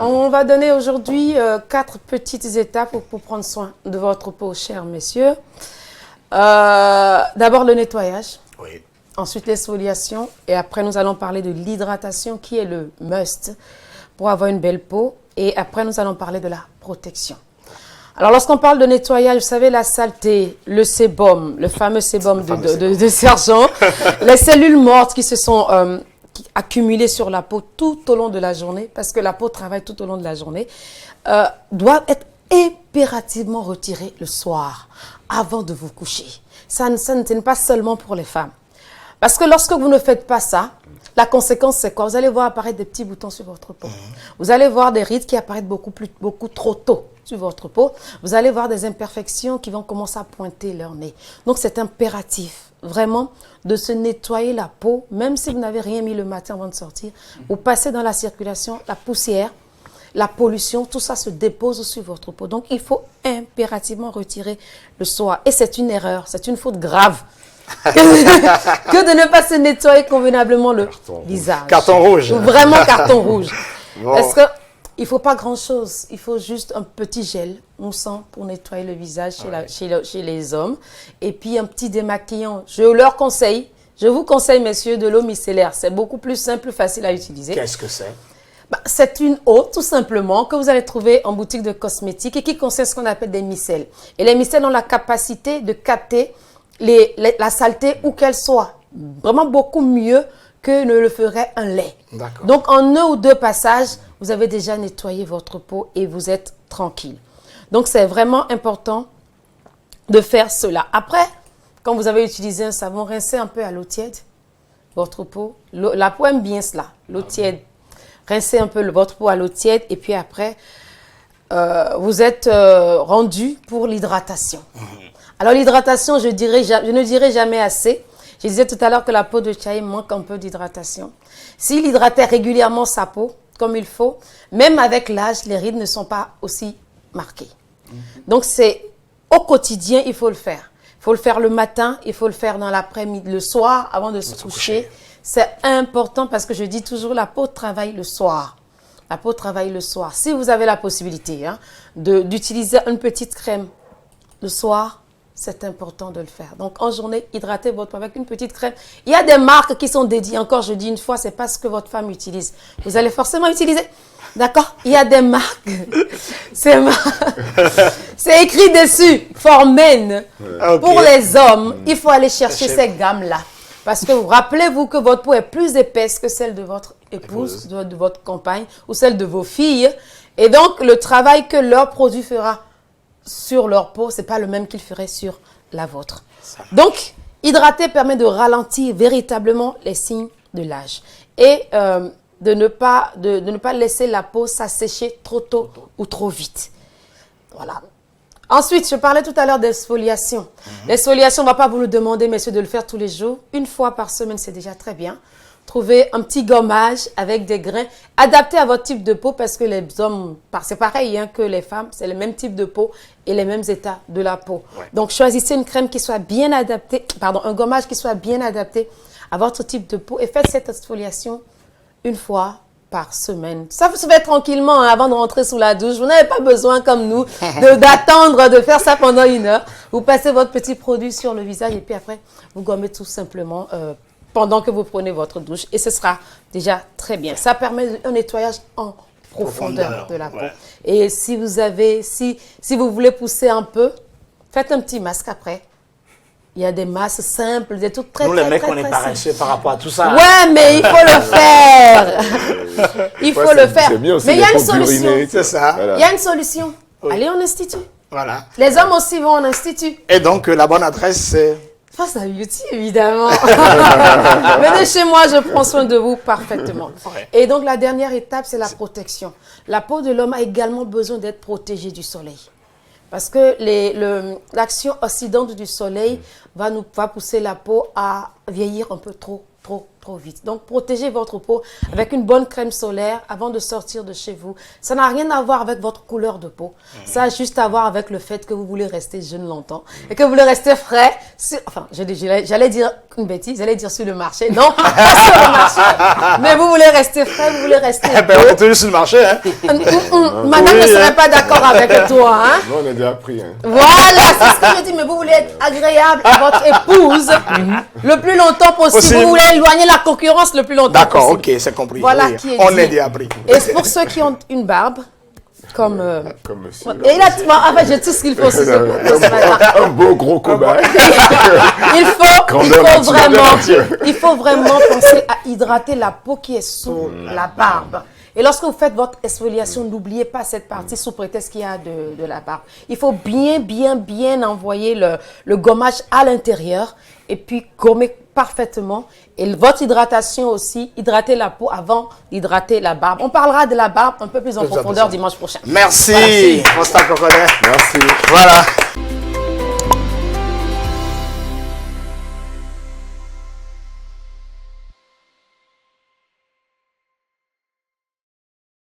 On va donner aujourd'hui 4 petites étapes pour prendre soin de votre peau, chers messieurs. D'abord le nettoyage, Oui. ensuite l'exfoliation et après nous allons parler de l'hydratation qui est le must pour avoir une belle peau. Et après nous allons parler de la protection. Alors lorsqu'on parle de nettoyage, vous savez la saleté, le sébum, le fameux sébum de sergent, les cellules mortes qui se sont accumulées sur la peau tout au long de la journée, parce que la peau travaille tout au long de la journée, doivent être impérativement retirées le soir, avant de vous coucher. Ça n'est pas seulement pour les femmes. Parce que lorsque vous ne faites pas ça, la conséquence c'est quoi? Vous allez voir apparaître des petits boutons sur votre peau. Vous allez voir des rides qui apparaissent beaucoup trop tôt sur votre peau. Vous allez voir des imperfections qui vont commencer à pointer leur nez. Donc c'est impératif vraiment de se nettoyer la peau, même si vous n'avez rien mis le matin avant de sortir. Vous passez dans la circulation, la poussière, la pollution, tout ça se dépose sur votre peau. Donc il faut impérativement retirer le soir. Et c'est une erreur, c'est une faute grave. que de ne pas se nettoyer convenablement le visage. Carton rouge. Vraiment carton rouge. Bon. Parce que il faut pas grand-chose. Il faut juste un petit gel moussant pour nettoyer le visage chez les hommes. Et puis un petit démaquillant. Je vous conseille, messieurs, de l'eau micellaire. C'est beaucoup plus simple, facile à utiliser. Qu'est-ce que c'est? C'est une eau, tout simplement, que vous allez trouver en boutique de cosmétiques et qui contient ce qu'on appelle des micelles. Et les micelles ont la capacité de capter la saleté où qu'elle soit. Vraiment beaucoup mieux que ne le ferait un lait. Donc, en 1 ou 2 passages, vous avez déjà nettoyé votre peau et vous êtes tranquille. Donc, c'est vraiment important de faire cela. Après, quand vous avez utilisé un savon, rincez un peu à l'eau tiède votre peau. La peau aime bien cela, l'eau tiède. Rincez un peu votre peau à l'eau tiède et puis après, vous êtes rendu pour l'hydratation. Alors l'hydratation, je ne dirai jamais assez. Je disais tout à l'heure que la peau de Tchaï manque un peu d'hydratation. S'il hydratait régulièrement sa peau, comme il faut, même avec l'âge, les rides ne sont pas aussi marquées. Donc c'est au quotidien, il faut le faire. Il faut le faire le matin, il faut le faire dans l'après-midi, le soir, avant de se coucher. C'est important parce que je dis toujours, la peau travaille le soir. La peau travaille le soir. Si vous avez la possibilité d'utiliser une petite crème le soir, c'est important de le faire. Donc, en journée, hydratez votre peau avec une petite crème. Il y a des marques qui sont dédiées. Encore, je dis une fois, c'est pas ce que votre femme utilise. Vous allez forcément utiliser. D'accord? Il y a des marques. C'est écrit dessus. For men. Okay. Pour les hommes, il faut aller chercher ces gammes-là. Parce que rappelez-vous que votre peau est plus épaisse que celle de votre épouse, de votre compagne ou celle de vos filles. Et donc, le travail que leur produit fera sur leur peau, ce n'est pas le même qu'il ferait sur la vôtre. Donc, hydrater permet de ralentir véritablement les signes de l'âge et de ne pas laisser la peau s'assécher trop tôt ou trop vite. Voilà. Ensuite, je parlais tout à l'heure d'exfoliation. L'exfoliation, on ne va pas vous le demander, messieurs, de le faire tous les jours. 1 fois par semaine, c'est déjà très bien. Trouvez un petit gommage avec des grains adapté à votre type de peau parce que les hommes, c'est pareil que les femmes, c'est le même type de peau et les mêmes états de la peau. Ouais. Donc, choisissez une crème qui soit bien adaptée, un gommage qui soit bien adapté à votre type de peau et faites cette exfoliation 1 fois par semaine. Ça se fait tranquillement avant de rentrer sous la douche. Vous n'avez pas besoin, comme nous, d'attendre de faire ça pendant 1 heure. Vous passez votre petit produit sur le visage et puis après, vous gommez tout simplement pendant que vous prenez votre douche et ce sera déjà très bien. Ça permet un nettoyage en profondeur de la peau. Ouais. Et si vous voulez pousser un peu, faites un petit masque après. Il y a des masques simples, des trucs très simples. Nous, les mecs, on est paresseux par rapport à tout ça. Ouais, mais il faut le faire. Il faut le faire. Mais il y a une solution. C'est ça. Voilà. Il y a une solution. Oui. Allez en institut. Voilà. Les hommes aussi vont en institut. Et donc, la bonne adresse, c'est... Face à Beauty, évidemment. Venez chez moi, je prends soin de vous parfaitement. Ouais. Et donc, la dernière étape, c'est la protection. La peau de l'homme a également besoin d'être protégée du soleil. Parce que l'action oxydante du soleil va pousser la peau à vieillir un peu trop vite. Donc, protégez votre peau avec une bonne crème solaire avant de sortir de chez vous. Ça n'a rien à voir avec votre couleur de peau. Ça a juste à voir avec le fait que vous voulez rester jeune longtemps et que vous voulez rester frais Enfin, j'allais dire une bêtise, j'allais dire sur le marché. Non, pas sur le marché. Mais vous voulez rester frais, vous voulez rester Ben, on continue sur le marché, hein. Madame ne serait pas d'accord avec toi, hein. Non, on a déjà pris. Hein. Voilà, c'est ce que je dis. Mais vous voulez être agréable à votre épouse le plus longtemps possible. Vous voulez éloigner la concurrence le plus longtemps D'accord, possible. ok, c'est compris. Voilà Oui, qui est on dit. est déjà pris. Et pour ceux qui ont une barbe, comme... Comme monsieur. et il a j'ai tout ce qu'il faut aussi. Un beau gros cobaye. Il faut vraiment penser à hydrater la peau qui est sous la barbe. Et lorsque vous faites votre exfoliation, n'oubliez pas cette partie sous prétexte qu'il y a de la barbe. Il faut bien envoyer le gommage à l'intérieur et puis gommer parfaitement. Et votre hydratation aussi, hydrater la peau avant d'hydrater la barbe. On parlera de la barbe un peu plus en profondeur dimanche prochain. Merci, Costa Cocodè. Merci. Voilà.